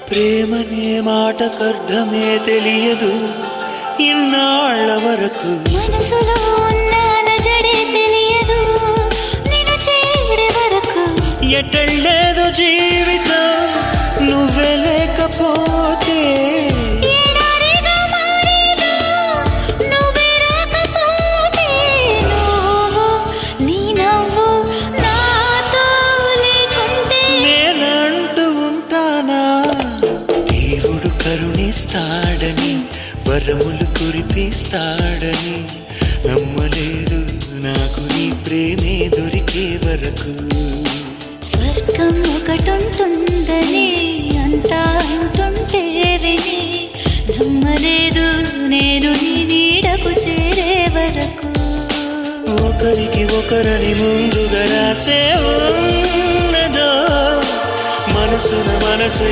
ప్రేమనే మాటకర్థమే తెలియదు ఇన్నాళ్ళ వరకు. మనసులో ఉన్న అలజడే తెలియదు నిన్ను చేరే వరకు. ఎటళ్ళేదో జీవితం నువ్వే లేకపోతే. ఎడారిగా మారేదో నువ్వే రాకపోతే. నువ్వు నీ నవ్వు నాతో లేకుంటే నేనంటూ ఉంటానా దేవుడు కరుణిస్తాడని వరములు కురిపిస్తాడని. నమ్మలేదు నాకు నీ ప్రేమే దొరికే వరకు. స్వర్గం ఒకటుంటుందని అంతా అంటుంటే విని నమ్మలేదు నేను నీ నీడకు చేరే వరకు. ఒకరికి ఒకరని ముందుగా రాసే ఉన్నదో మనసున మనసు